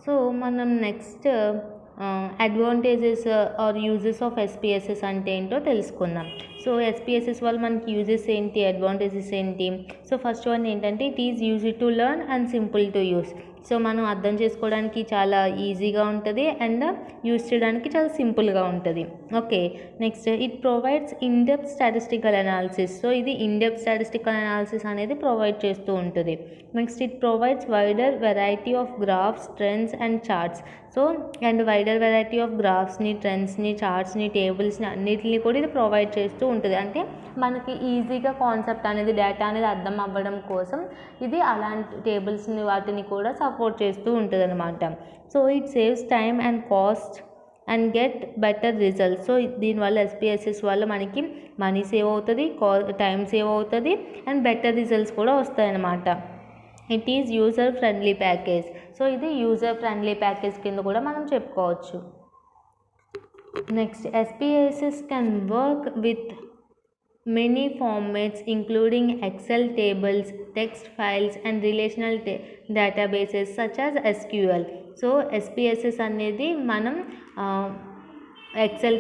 So మనం next advantages or uses of SPSS అంటే ఏంటో తెలుసుకుందాం. సో ఎస్పీఎస్ఎస్ వల్ల మనకి యూజెస్ ఏంటి, అడ్వాంటేజెస్ ఏంటి? సో ఫస్ట్ వన్ ఏంటంటే it is easy to learn and simple to use. So మనం అర్థం చేసుకోవడానికి చాలా ఈజీగా ఉంటుంది అండ్ యూస్ చేయడానికి చాలా సింపుల్గా ఉంటుంది. Okay, next it provides in depth statistical analysis. So ఇది ఇన్డెప్త్ స్టాటిస్టికల్ అనాలిసిస్ అనేది ప్రొవైడ్ చేస్తూ ఉంటుంది. Next it provides wider variety of graphs, trends and charts. So and wider variety of గ్రాఫ్స్ని, ట్రెండ్స్ని, చార్ట్స్ని, టేబుల్స్ని అన్నిటిని కూడా ఇది ప్రొవైడ్ చేస్తూ ఉంటుంది. అంటే మనకి ఈజీగా కాన్సెప్ట్ అనేది, డేటా అనేది అర్థం అవ్వడం కోసం ఇది అలాంటి టేబుల్స్ని వాటిని కూడా సపోర్ట్ చేస్తూ ఉంటుంది అనమాట. So it saves time and cost and get better results. So దీనివల్ల ఎస్పీఎస్ఎస్ వల్ల మనకి మనీ సేవ్ అవుతుంది, టైం సేవ్ అవుతుంది అండ్ బెటర్ రిజల్ట్స్ కూడా వస్తాయి అన్నమాట. It is user friendly package. So ఇది యూజర్ ఫ్రెండ్లీ ప్యాకేజ్ కింద కూడా మనం చెప్పుకోవచ్చు. Next SPSS can work with many formats including Excel tables, text files and relational databases such as SQL. So SPSS అనేది మనం ఎక్సెల్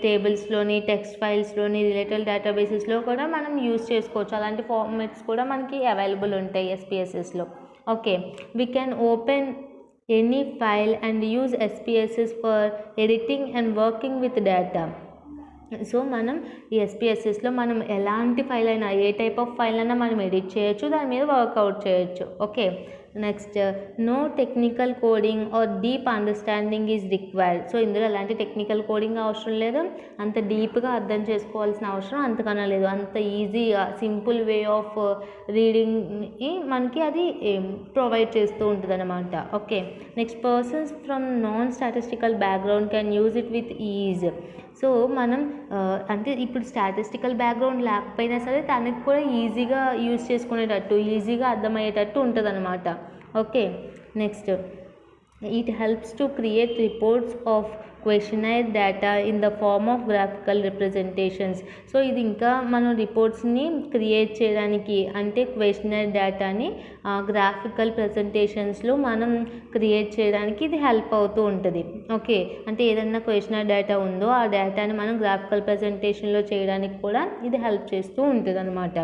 టేబుల్స్లోని, టెక్స్ట్ ఫైల్స్లోని, రిలేటెడ్ డేటాబేసెస్లో కూడా మనం use చేసుకోవచ్చు. అలాంటి ఫార్మాట్స్ కూడా మనకి అవైలబుల్ ఉంటాయి ఎస్పీఎస్ఎస్లో. Okay, we can open any file and use SPSS for editing and working with data. So మనం ఈ ఎస్పీఎస్ఎస్లో మనం ఎలాంటి ఫైల్ అయినా, ఏ టైప్ ఆఫ్ ఫైల్ అయినా మనం ఎడిట్ చేయొచ్చు, దాని మీద వర్కౌట్ చేయొచ్చు. Okay, next no technical coding or deep understanding is required. So ఇందులో ఎలాంటి టెక్నికల్ కోడింగ్ అవసరం లేదు, అంత డీప్గా అర్థం చేసుకోవాల్సిన అవసరం అంతకన్నా లేదు. అంత ఈజీగా సింపుల్ వే ఆఫ్ రీడింగ్ని మనకి అది ప్రొవైడ్ చేస్తూ ఉంటుంది అనమాట. Okay, next persons from non statistical background can use it with is. So మనం అంటే ఇప్పుడు స్టాటిస్టికల్ బ్యాక్గ్రౌండ్ లేకపోయినా సరే తనకి కూడా ఈజీగా యూజ్ చేసుకునేటట్టు, ఈజీగా అర్థమయ్యేటట్టు ఉంటుంది అనమాట. Okay, next it helps to create reports of questionnaire data in the form of graphical representations. So ఇది ఇంకా మనం రిపోర్ట్స్ని క్రియేట్ చేయడానికి, అంటే క్వశ్చనైర్ డేటాని గ్రాఫికల్ ప్రజెంటేషన్స్లో మనం క్రియేట్ చేయడానికి ఇది హెల్ప్ అవుతూ ఉంటుంది. ఓకే, అంటే ఏదన్నా క్వశ్చనైర్ డేటా ఉందో ఆ డేటాని మనం గ్రాఫికల్ ప్రజెంటేషన్లో చేయడానికి కూడా ఇది హెల్ప్ చేస్తూ ఉంటుంది అనమాట.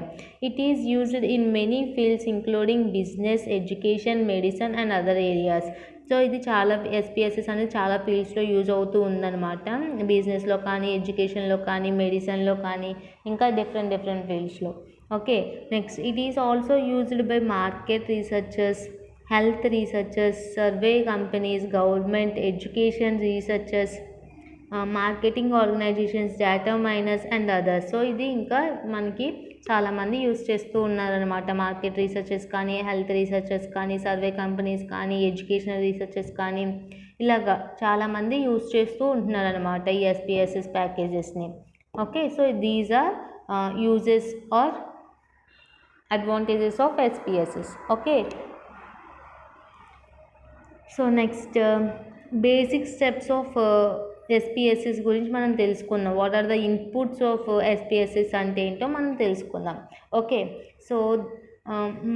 It is used in many fields including business, education, medicine and other areas. So ఇది చాలా ఎస్పీఎస్ఎస్ అనేది చాలా ఫీల్డ్స్లో యూజ్ అవుతూ ఉందన్నమాట. బిజినెస్లో కానీ, ఎడ్యుకేషన్లో కానీ, మెడిసిన్లో కానీ, ఇంకా డిఫరెంట్ ఫీల్డ్స్లో. Okay, next it is also used by market researchers, health researchers, survey companies, government, education researchers, marketing organisations, data miners and others. So ఇది ఇంకా మనకి చాలామంది యూజ్ చేస్తూ ఉన్నారనమాట. మార్కెట్ రీసెర్చర్స్ కానీ, హెల్త్ రీసెర్చర్స్ కానీ, సర్వే కంపెనీస్ కానీ, ఎడ్యుకేషనల్ రీసెర్చర్స్ కానీ, ఇలాగా చాలామంది యూజ్ చేస్తూ ఉంటున్నారనమాట ఈ ఎస్పీఎస్ఎస్ ప్యాకేజెస్ని. Okay, so these are uses are advantages of SPSS. Okay, so next basic steps of SPSS గురించి మనం తెలుసుకుందాం. What are the inputs of SPSS అంటే ఏంటో మనం తెలుసుకుందాం. ఓకే, సో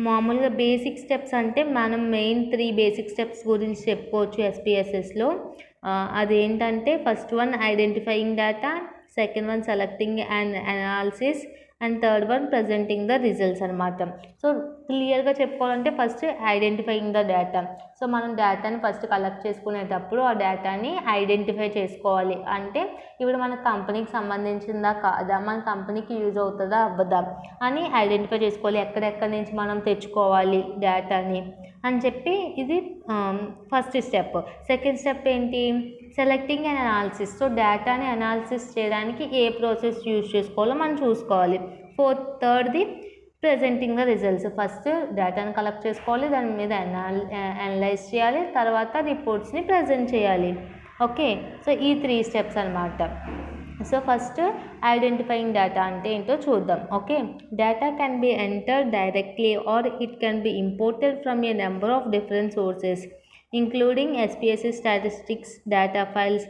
మామూలుగా బేసిక్ స్టెప్స్ అంటే మనం మెయిన్ 3 బేసిక్ స్టెప్స్ గురించి చెప్పుకోవచ్చు ఎస్పీఎస్ఎస్లో. అదేంటంటే first one identifying data, second one selecting and analysis and third one presenting the results అనమాట. సో క్లియర్గా చెప్పుకోవాలంటే first identifying the data. So మనం డేటాని ఫస్ట్ కలెక్ట్ చేసుకునేటప్పుడు ఆ డేటాని ఐడెంటిఫై చేసుకోవాలి. అంటే ఇప్పుడు మన కంపెనీకి సంబంధించిందా కాదా, మన కంపెనీకి యూజ్ అవుతుందా అవ్వదా అని ఐడెంటిఫై చేసుకోవాలి. ఎక్కడెక్కడి నుంచి మనం తెచ్చుకోవాలి డేటాని అని చెప్పి ఇది ఫస్ట్ స్టెప్. సెకండ్ స్టెప్ ఏంటి, సెలెక్టింగ్ అండ్ అనాలిసిస్. సో డేటాని అనాలిసిస్ చేయడానికి ఏ ప్రాసెస్ యూజ్ చేసుకోవాలో మనం చూసుకోవాలి. థర్డ్ది ప్రజెంటింగ్ ద రిజల్ట్స్. ఫస్ట్ డేటాను కలెక్ట్ చేసుకోవాలి, దాని మీద అనలైజ్ చేయాలి, తర్వాత రిపోర్ట్స్ని ప్రజెంట్ చేయాలి. ఓకే, సో ఈ 3 స్టెప్స్ అనమాట. సో ఫస్ట్ ఐడెంటిఫైయింగ్ డేటా అంటే ఏంటో చూద్దాం. Okay, data can be entered directly or it can be imported from A number of different sources including SPSS statistics data files,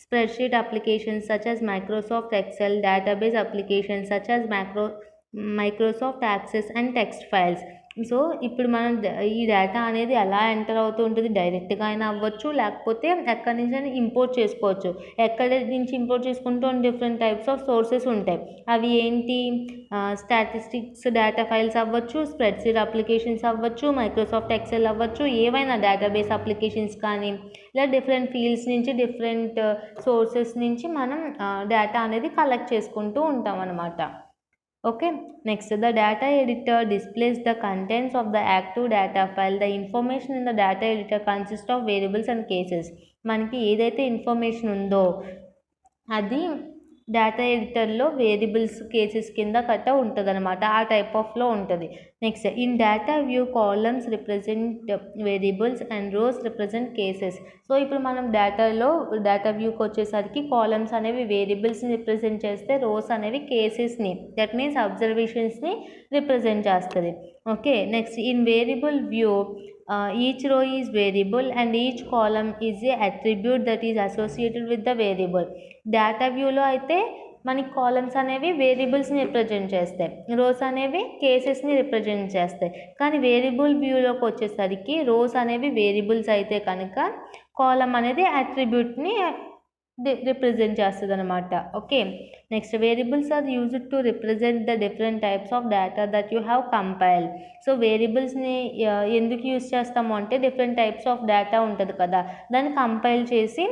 spreadsheet applications such as Microsoft Excel, database applications such as Microsoft Access and text files. So ఇప్పుడు మనం ఈ data అనేది ఎలా enter అవుతూ ఉంటుంది, డైరెక్ట్గా అయినా అవ్వచ్చు, లేకపోతే ఎక్కడి నుంచి అయినా ఇంపోర్ట్ చేసుకోవచ్చు. ఎక్కడి నుంచి ఇంపోర్ట్ చేసుకుంటూ డిఫరెంట్ టైప్స్ ఆఫ్ సోర్సెస్ ఉంటాయి. అవి ఏంటి, స్టాటిస్టిక్స్ డేటా ఫైల్స్ అవ్వచ్చు, స్ప్రెడ్షీట్ అప్లికేషన్స్ అవ్వచ్చు, మైక్రోసాఫ్ట్ ఎక్సెల్ అవ్వచ్చు, ఏవైనా డేటాబేస్ అప్లికేషన్స్ కానీ, ఇలా డిఫరెంట్ ఫీల్డ్స్ నుంచి డిఫరెంట్ సోర్సెస్ నుంచి మనం డేటా అనేది కలెక్ట్ చేసుకుంటూ ఉంటాం అన్నమాట. Okay, next the data editor displays the contents of the active data file. The information in the data editor consists of variables and cases. మనకి ఏదైతే ఇన్ఫర్మేషన్ ఉందో అది డేటా ఎడిటర్లో వేరియబుల్స్ కేసెస్ కింద కట్ట ఉంటుంది అనమాట. ఆ టైప్ ఆఫ్లో ఉంటుంది. Next in data view columns represent variables and rows represent cases. So ఇప్పుడు మనం డేటా వ్యూకి వచ్చేసరికి కాలమ్స్ అనేవి వేరియబుల్స్ని రిప్రజెంట్ చేస్తే, రోస్ అనేవి కేసెస్ని, దట్ మీన్స్ అబ్జర్వేషన్స్ని రిప్రజెంట్ చేస్తుంది. Okay, next in variable view each row is variable and each column is a attribute that is associated with the variable. Data వ్యూలో అయితే మనకి కాలమ్స్ అనేవి వేరియబుల్స్ని రిప్రజెంట్ చేస్తాయి, రోస్ అనేవి కేసెస్ని రిప్రజెంట్ చేస్తాయి. కానీ వేరియబుల్ వ్యూలోకి వచ్చేసరికి రోస్ అనేవి వేరియబుల్స్ అయితే కనుక కాలమ్ అనేది అట్రిబ్యూట్ని రిప్రజెంట్ చేస్తుంది అనమాట. Okay, next variables are used to represent the different types of data that you have compile. So వేరియబుల్స్ని ఎందుకు యూజ్ చేస్తాము అంటే, డిఫరెంట్ టైప్స్ ఆఫ్ డేటా ఉంటుంది కదా, దాన్ని కంపైల్ చేసి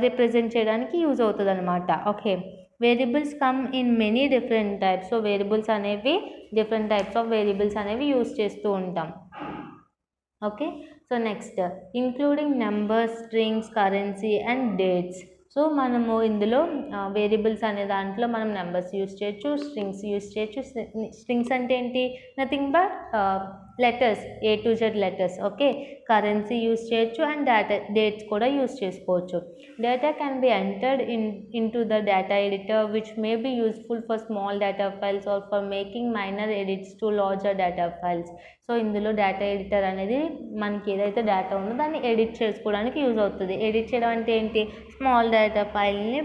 రిప్రజెంట్ చేయడానికి యూజ్ అవుతుంది అనమాట. Okay, variables come in many different types. So variables అనేవి డిఫరెంట్ టైప్స్ ఆఫ్ వేరియబుల్స్ అనేవి యూజ్ చేస్తూ ఉంటాం. Okay, so next including numbers, strings, currency and dates. So మనము ఇందులో వేరియబుల్స్ అనే దాంట్లో మనం నెంబర్స్ యూజ్ చేయొచ్చు, స్ట్రింగ్స్ యూజ్ చేయొచ్చు. స్ట్రింగ్స్ అంటే ఏంటి, nothing but letters, A to Z letters. Okay, currency use చేయొచ్చు అండ్ డేట్స్ కూడా యూజ్ చేసుకోవచ్చు. Data can be entered in to the data editor which may be useful for small data files or for making minor edits to larger data files. So ఇందులో data editor అనేది మనకి ఏదైతే data ఉందో దాన్ని edit చేసుకోవడానికి use అవుతుంది. Edit చేయడం అంటే ఏంటి, స్మాల్ డేటా ఫైల్ని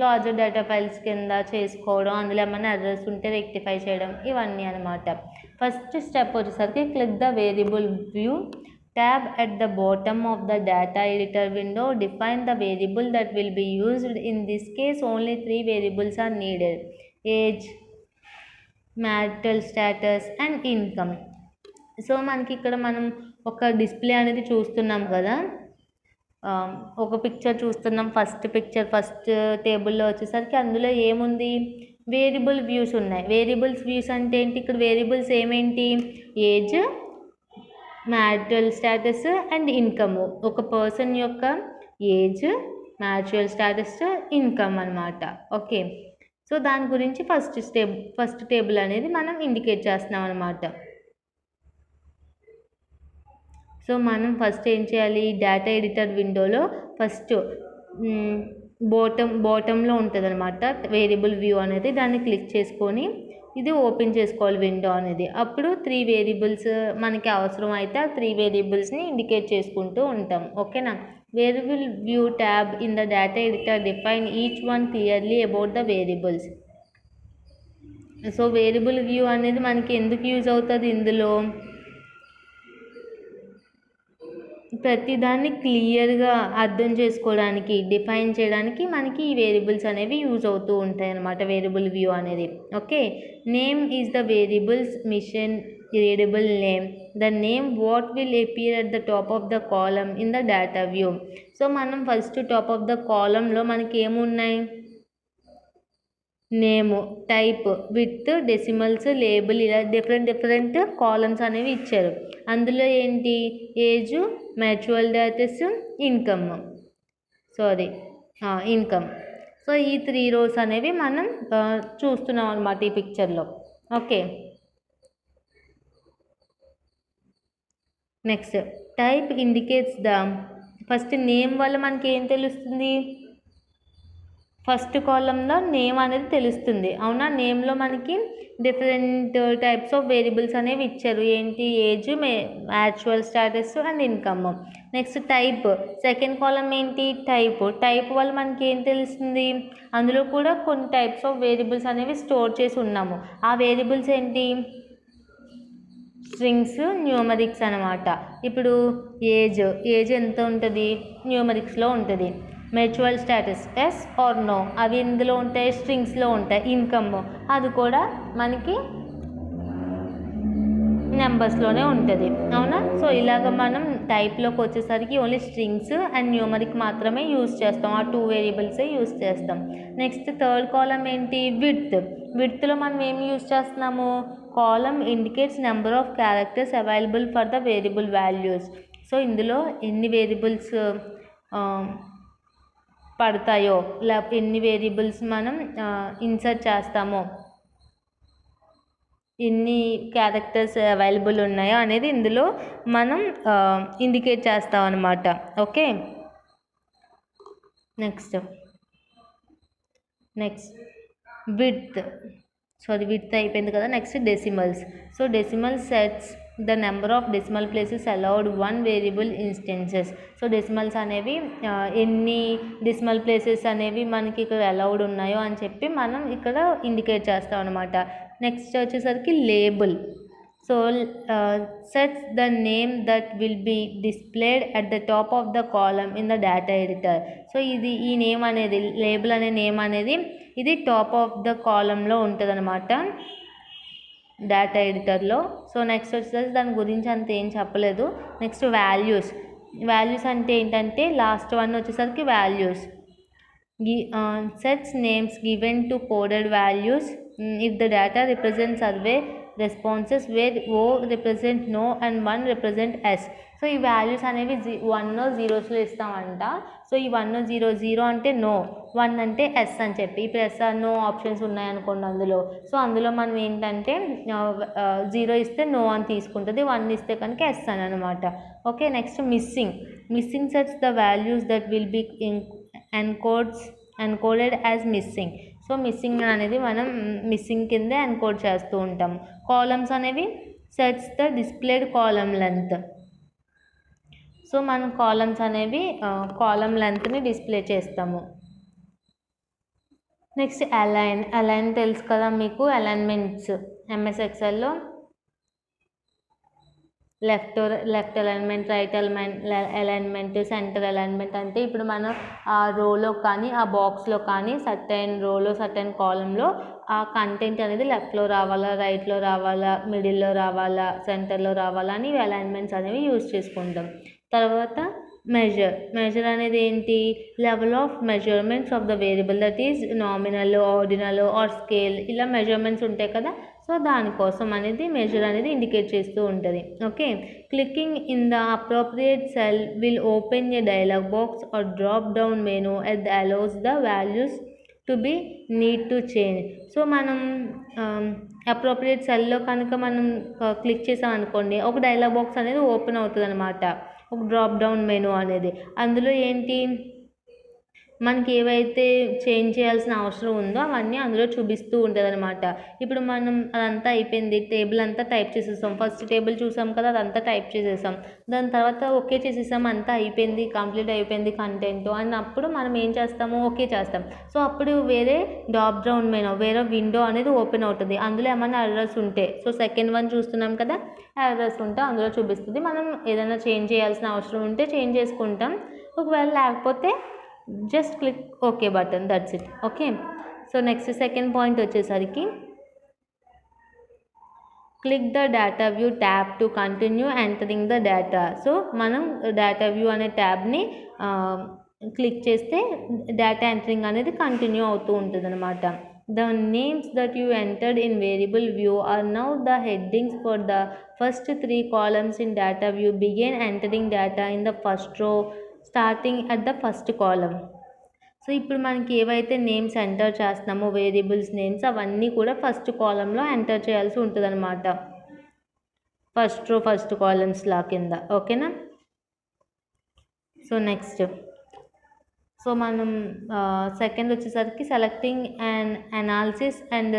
లార్జర్ డేటా ఫైల్స్ కింద చేసుకోవడం, అందులో ఏమైనా ఎర్రర్స్ ఉంటే రెక్టిఫై చేయడం, ఇవన్నీ అనమాట. ఫస్ట్ స్టెప్ వచ్చేసరికి click the variable view tab at the bottom of the data editor window. Define the variable that will be used. In this case only 3 variables are needed: age, marital status and income. So మనకి ఇక్కడ మనం ఒక display అనేది చూస్తున్నాం కదా, ఒక picture చూస్తున్నాం. First టేబుల్లో వచ్చేసరికి అందులో ఏముంది, వేరియబుల్ వ్యూస్ ఉన్నాయి. వేరియబుల్స్ వ్యూస్ అంటే ఏంటి, ఇక్కడ వేరియబుల్స్ ఏమేంటి, age, marital status and income. ఒక పర్సన్ యొక్క ఏజ్, మ్యారిటల్ స్టేటస్, ఇన్కమ్ అనమాట. ఓకే, సో దాని గురించి ఫస్ట్ టేబుల్ అనేది మనం ఇండికేట్ చేస్తున్నాం అనమాట. సో మనం ఫస్ట్ ఏం చేయాలి, డేటా ఎడిటర్ విండోలో ఫస్ట్ బాటంలో ఉంటుంది అనమాట వేరియబుల్ వ్యూ అనేది, దాన్ని క్లిక్ చేసుకొని ఇది ఓపెన్ చేసుకోవాలి విండో అనేది. అప్పుడు 3 వేరియబుల్స్ మనకి అవసరం అయితే ఆ 3 వేరియబుల్స్ని ఇండికేట్ చేసుకుంటూ ఉంటాం. ఓకేనా, variable view tab in the data editor define each one clearly about the variables. So variable view అనేది మనకి ఎందుకు యూజ్ అవుతుంది, ఇందులో ప్రతిదాన్ని క్లియర్గా అర్థం చేసుకోవడానికి, డిఫైన్ చేయడానికి మనకి ఈ వేరియబుల్స్ అనేవి యూజ్ అవుతూ ఉంటాయి అన్నమాట, వేరియబుల్ వ్యూ అనేది. Okay, name is the variables machine readable name. The name what will appear at the top of the column in the data view. So మనం ఫస్ట్ టాప్ ఆఫ్ ద కాలంలో మనకి ఏమున్నాయి, name, type, width, decimals, label, ఇలా different columns అనేవి ఇచ్చారు. అందులో ఏంటి, age, mutual status, income. So ఈ 3 రోస్ అనేవి మనం చూస్తున్నాం అనమాట ఈ పిక్చర్లో. Okay, next type indicates the, first name వల్ల మనకి ఏం తెలుస్తుంది, ఫస్ట్ కాలంలో నేమ్ అనేది తెలుస్తుంది. అవునా, నేమ్లో మనకి డిఫరెంట్ టైప్స్ ఆఫ్ వేరియబుల్స్ అనేవి ఇచ్చారు. ఏంటి, age, actual status and income. Next type, second column ఏంటి, టైప్ వల్ల మనకి ఏం తెలుస్తుంది, అందులో కూడా కొన్ని టైప్స్ ఆఫ్ వేరియబుల్స్ అనేవి స్టోర్ చేసి ఉన్నాము. ఆ వేరియబుల్స్ ఏంటి, స్ట్రింగ్స్ న్యూమరిక్స్ అనమాట. ఇప్పుడు ఏజ్ ఎంత ఉంటుంది, న్యూమరిక్స్లో ఉంటుంది. Mutual status yes or no, అవి ఎందులో ఉంటాయి, స్ట్రింగ్స్లో ఉంటాయి. ఇన్కమ్ అది కూడా మనకి నెంబర్స్లోనే ఉంటుంది, అవునా. సో ఇలాగ మనం టైప్లోకి వచ్చేసరికి ఓన్లీ స్ట్రింగ్స్ అండ్ న్యూమరిక్ మాత్రమే యూజ్ చేస్తాం, ఆ 2 వేరియబుల్సే యూజ్ చేస్తాం. నెక్స్ట్ థర్డ్ కాలం ఏంటి, విడ్త్లో మనం ఏం యూజ్ చేస్తున్నాము, column indicates number of characters available for the variable values. So ఇందులో ఎన్ని వేరియబుల్స్ పడతాయో, లేకపోతే ఎన్ని వేరియబుల్స్ మనం ఇన్సర్ట్ చేస్తామో, ఎన్ని క్యారెక్టర్స్ అవైలబుల్ ఉన్నాయో అనేది ఇందులో మనం ఇండికేట్ చేస్తాం అన్నమాట. ఓకే, నెక్స్ట్ విడ్త్ అయిపోయింది కదా. Next decimals. So decimal sets the number of decimal places allowed 1 variable instances. So decimals అనేవి ఎన్ని డెసిమల్ ప్లేసెస్ అనేవి మనకి ఇక్కడ అలౌడ్ ఉన్నాయో అని చెప్పి మనం ఇక్కడ ఇండికేట్ చేస్తాం అనమాట. నెక్స్ట్ వచ్చేసరికి label. So sets the name that will be displayed at the top of the column in the data editor. So ఈ నేమ్ అనేది, లేబుల్ అనే నేమ్ అనేది ఇది టాప్ ఆఫ్ ద కాలంలో ఉంటుంది అనమాట డేటా ఎడిటర్లో. సో నెక్స్ట్ వచ్చేసరికి దాని గురించి అంత ఏం చెప్పలేదు. నెక్స్ట్ వాల్యూస్ అంటే ఏంటంటే లాస్ట్ వన్ వచ్చేసరికి values. Sets names given to coded values if the data represents survey responses where O represent no and 1 represent S. So ఈ వాల్యూస్ అనేవి 1 0 ఇస్తామంట. సో ఈ 1 0 అంటే నో, 1 అంటే ఎస్ అని చెప్పి. ఇప్పుడు ఎస్ ఆర్ నో ఆప్షన్స్ ఉన్నాయనుకోండి అందులో మనం ఏంటంటే 0 ఇస్తే నో అని తీసుకుంటుంది, 1 ఇస్తే కనుక ఎస్ అని అనమాట. Okay, next missing sets the values that will be encoded as missing. So missing అనేది మనం మిస్సింగ్ కిందే ఎన్కోడ్ చేస్తూ ఉంటాం. కాలమ్స్ అనేవి sets the displayed column length. So మనం కాలమ్స్ అనేవి కాలమ్ లెంత్ని డిస్ప్లే చేస్తాము. నెక్స్ట్ అలైన్ తెలుసు కదా మీకు, అలైన్మెంట్స్ ఎంఎస్ ఎక్సెల్లో left alignment, right alignment, centre alignment. అంటే ఇప్పుడు మనం ఆ రోలో కానీ ఆ బాక్స్లో కానీ సర్టెన్ రోలో సర్టెన్ కాలంలో ఆ కంటెంట్ అనేది లెఫ్ట్లో రావాలా, రైట్లో రావాలా, మిడిల్లో రావాలా, సెంటర్లో రావాలా అని అలైన్మెంట్స్ అనేవి యూజ్ చేసుకుంటాం. తర్వాత మెజర్ అనేది ఏంటి, level of measurements of the variable, that is nominal, ordinal or scale, ఇలా మెజర్మెంట్స్ ఉంటాయి కదా. సో దానికోసం అనేది మెజర్ అనేది ఇండికేట్ చేస్తూ ఉంటుంది. Okay, clicking in the appropriate cell will open A dialogue box are drop down menu at allows the values to be need to change. So మనం appropriate సెల్లో కనుక మనం క్లిక్ చేసాం అనుకోండి, ఒక డైలాగ్ బాక్స్ అనేది ఓపెన్ అవుతుంది అనమాట, ఒక డ్రాప్ డౌన్ మెనూ అనేది. అందులో ఏంటి, మనకి ఏవైతే చేంజ్ చేయాల్సిన అవసరం ఉందో అవన్నీ అందులో చూపిస్తూ ఉంటుంది అనమాట. ఇప్పుడు మనం అదంతా అయిపోయింది, టేబుల్ అంతా టైప్ చేసేసాం, ఫస్ట్ టేబుల్ చూసాం కదా అదంతా టైప్ చేసేసాం, దాని తర్వాత ఓకే చేసేసాం, అంతా అయిపోయింది, కంప్లీట్ అయిపోయింది కంటెంట్ అన్నప్పుడు మనం ఏం చేస్తాము, ఓకే చేస్తాం. సో అప్పుడు వేరే డ్రాప్ డౌన్ మెనూ, వేరే విండో అనేది ఓపెన్ అవుతుంది. అందులో ఏమైనా ఎర్రర్స్ ఉంటే, సో సెకండ్ వన్ చూస్తున్నాం కదా, ఎర్రర్స్ ఉంటే అందులో చూపిస్తుంది. మనం ఏదైనా చేంజ్ చేయాల్సిన అవసరం ఉంటే చేంజ్ చేసుకుంటాం, ఒకవేళ లేకపోతే just click okay button, that's it. Okay, so next second point వచ్చేసరికి click the data view tab to continue entering the data. So మనం డేటా వ్యూ అనే ట్యాబ్ని క్లిక్ చేస్తే డేటా ఎంటరింగ్ అనేది కంటిన్యూ అవుతూ ఉంటుంది అనమాట. The names that you entered in variable view are now the headings for the first 3 columns in data view. Begin entering data in the first row starting at the first column. So ఇప్పుడు మనకి ఏవైతే names enter చేస్తున్నామో variables names అవన్నీ కూడా first కాలంలో enter చేయాల్సి ఉంటుంది అనమాట, ఫస్ట్ రో ఫస్ట్ కాలమ్స్ లా కింద. ఓకేనా, సో నెక్స్ట్ మనం సెకండ్ వచ్చేసరికి selecting and analysis and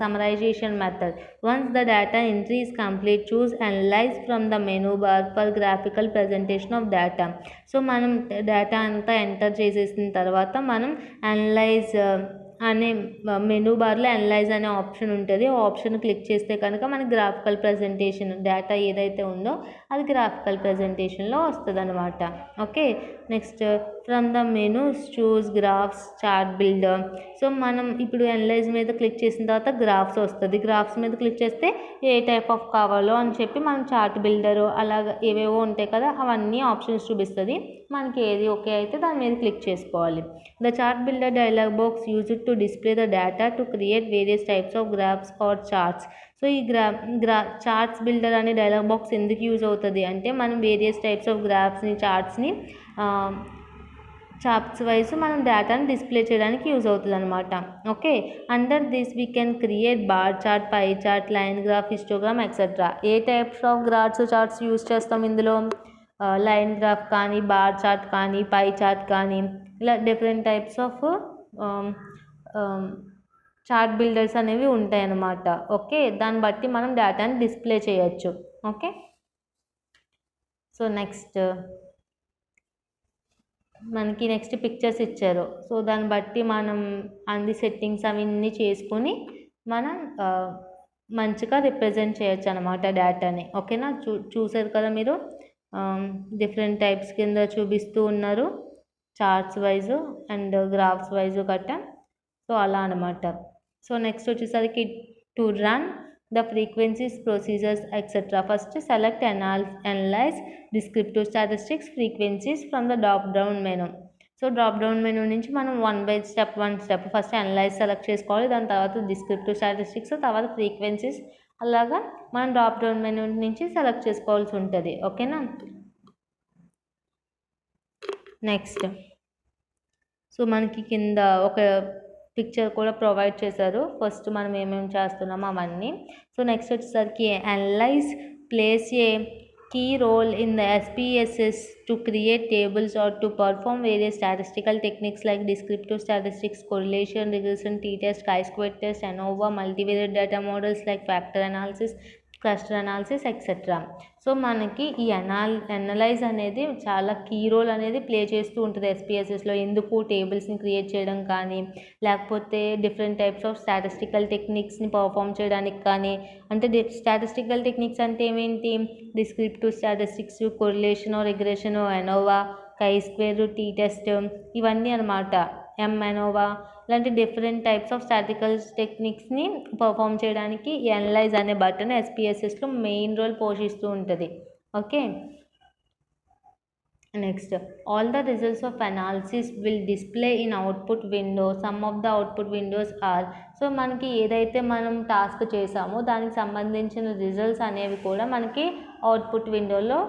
summarisation method. Once the data entry is complete choose analyse from the menu bar for graphical presentation of data. So మనం data అంతా enter చేసేసిన తర్వాత మనం analyse అనే మెనూ బార్లో analyse అనే ఆప్షన్ ఉంటుంది. ఆ ఆప్షన్ క్లిక్ చేస్తే కనుక మనకి గ్రాఫికల్ ప్రజెంటేషన్ డేటా ఏదైతే ఉందో అది గ్రాఫికల్ ప్రజెంటేషన్లో వస్తుంది అనమాట. Okay, next from the menus choose graphs chart builder. So మనం ఇప్పుడు అనలైజ్ మీద క్లిక్ చేసిన తర్వాత గ్రాఫ్స్ వస్తుంది. గ్రాఫ్స్ మీద క్లిక్ చేస్తే ఏ టైప్ ఆఫ్ కావాలో అని చెప్పి మనం చార్ట్ బిల్డరు అలాగ ఏవేవో ఉంటాయి కదా, అవన్నీ ఆప్షన్స్ చూపిస్తుంది. మనకి ఏది ఓకే అయితే దాని మీద క్లిక్ చేసుకోవాలి. The chart builder dialog box used to display the data to create various types of graphs or charts. So ఈ చార్ట్స్ బిల్డర్ అనే డైలాగ్ బాక్స్ ఎందుకు యూజ్ అవుతుంది అంటే మనం వేరియస్ టైప్స్ ఆఫ్ గ్రాఫ్స్ని చార్ట్స్ని చార్ట్స్ వైజ్ మనం డేటాని డిస్ప్లే చేయడానికి యూజ్ అవుతుంది అనమాట. Okay, under this we can create bar chart, pie chart, line graph, histogram etcetera. ఏ types of graphs charts use చేస్తాం ఇందులో? లైన్ గ్రాఫ్ కానీ, బార్ చార్ట్ కానీ, పై చార్ట్ కానీ, ఇలా different types of chart builders అనేవి ఉంటాయి అన్నమాట. ఓకే, దాన్ని బట్టి మనం డేటాని డిస్ప్లే చేయొచ్చు. ఓకే, సో నెక్స్ట్ మనకి నెక్స్ట్ పిక్చర్స్ ఇచ్చారు. సో దాన్ని బట్టి మనం అన్ని సెట్టింగ్స్ అవన్నీ చేసుకొని మనం మంచిగా రిప్రజెంట్ చేయొచ్చు అనమాట డేటాని. ఓకేనా, చూసారు కదా మీరు, డిఫరెంట్ టైప్స్ కింద చూపిస్తూ ఉన్నారు, charts wise and graphs wise గట్ట. సో అలా అనమాట. సో నెక్స్ట్ వచ్చేసరికి to run the frequencies, procedures etcetera. First select analyse descriptive statistics frequencies from the drop down menu. So drop down menu నుంచి మనం one step first analyse select చేసుకోవాలి, దాని తర్వాత descriptive statistics, తర్వాత frequencies, అలాగా మనం drop down menu నుంచి select చేసుకోవాల్సి ఉంటుంది. ఓకేనా, నెక్స్ట్ సో మనకి కింద ఒక పిక్చర్ కూడా ప్రొవైడ్ చేశారు. ఫస్ట్ మనం ఏమేమి చేస్తున్నామో అవన్నీ. సో నెక్స్ట్ వచ్చేసరికి analyze plays a key role in the SPSS to create tables or to perform various statistical techniques like descriptive statistics, correlation, regression, t-test, chi-square test, ANOVA, multivariate data models like factor analysis, cluster analysis etcetera. So మనకి ఈ analyse అనేది చాలా key role అనేది play చేస్తూ ఉంటుంది SPSSలో. ఎందుకు టేబుల్స్ని create చేయడం కానీ, లేకపోతే డిఫరెంట్ టైప్స్ ఆఫ్ స్టాటిస్టికల్ టెక్నిక్స్ని పర్ఫామ్ చేయడానికి కానీ. అంటే స్టాటిస్టికల్ టెక్నిక్స్ అంటే ఏమేంటి? Descriptive statistics, correlation, regression, ANOVA, chi-square, t-test, ఇవన్నీ అనమాట. ANOVA ఇలాంటి డిఫరెంట్ టైప్స్ ఆఫ్ స్టాటికల్ టెక్నిక్స్ని పర్ఫామ్ చేయడానికి ఈ అనలైజ్ అనే బటన్ SPSSలో మెయిన్ రోల్ పోషిస్తూ ఉంటుంది. Okay, next all the results of analysis will display in output window. Some of the output windows are. So మనకి ఏదైతే మనం టాస్క్ చేసామో దానికి సంబంధించిన రిజల్ట్స్ అనేవి కూడా మనకి అవుట్పుట్ విండోలో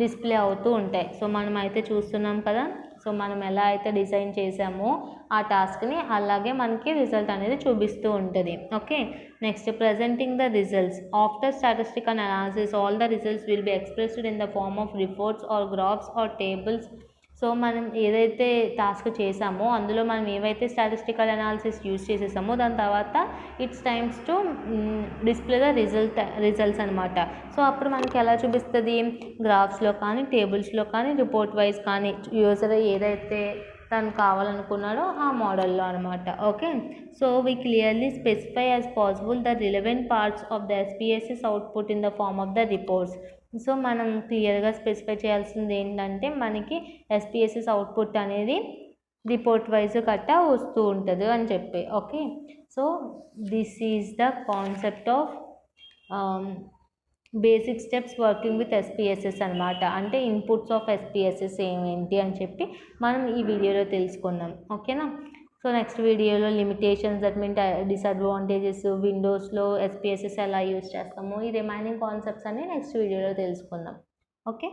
డిస్ప్లే అవుతూ ఉంటాయి. సో మనం అయితే చూస్తున్నాం కదా, సో మనం ఎలా అయితే డిజైన్ చేసామో ఆ టాస్క్ని అలాగే మనకి రిజల్ట్ అనేది చూపిస్తూ ఉంటుంది. Okay, next presenting the results. After statistical analysis all the results will be expressed in the form of reports or graphs or tables. So మనం ఏదైతే టాస్క్ చేసామో అందులో మనం ఏవైతే స్టాటిస్టికల్ అనాలిసిస్ యూజ్ చేసేసామో దాని తర్వాత it's times to display the results అనమాట. So అప్పుడు మనకి ఎలా చూపిస్తుంది? గ్రాఫ్స్లో కానీ, టేబుల్స్లో కానీ, రిపోర్ట్ వైజ్ కానీ, యూజర్ ఏదైతే తను కావాలనుకున్నాడో ఆ మోడల్లో అనమాట. Okay, so we clearly specify as possible the relevant parts of the SPSS output in the form of the reports. So మనం క్లియర్గా స్పెసిఫై చేయాల్సింది ఏంటంటే మనకి SPSS అవుట్పుట్ అనేది రిపోర్ట్ వైజ్ గట్టా వస్తూ ఉంటుంది అని చెప్పి. Okay, so this is the concept of basic steps working with SPSS అనమాట. అంటే ఇన్పుట్స్ ఆఫ్ SPSS ఏమేంటి అని చెప్పి మనం ఈ వీడియోలో తెలుసుకున్నాం. ఓకేనా, సో నెక్స్ట్ వీడియోలో లిమిటేషన్స్, దట్ మీన్ డిసడ్వాంటేజెస్, విండోస్లో SPSS ఎలా యూజ్ చేస్తాము, ఈ రిమైనింగ్ కాన్సెప్ట్స్ అన్ని నెక్స్ట్ వీడియోలో తెలుసుకుందాం. ఓకే.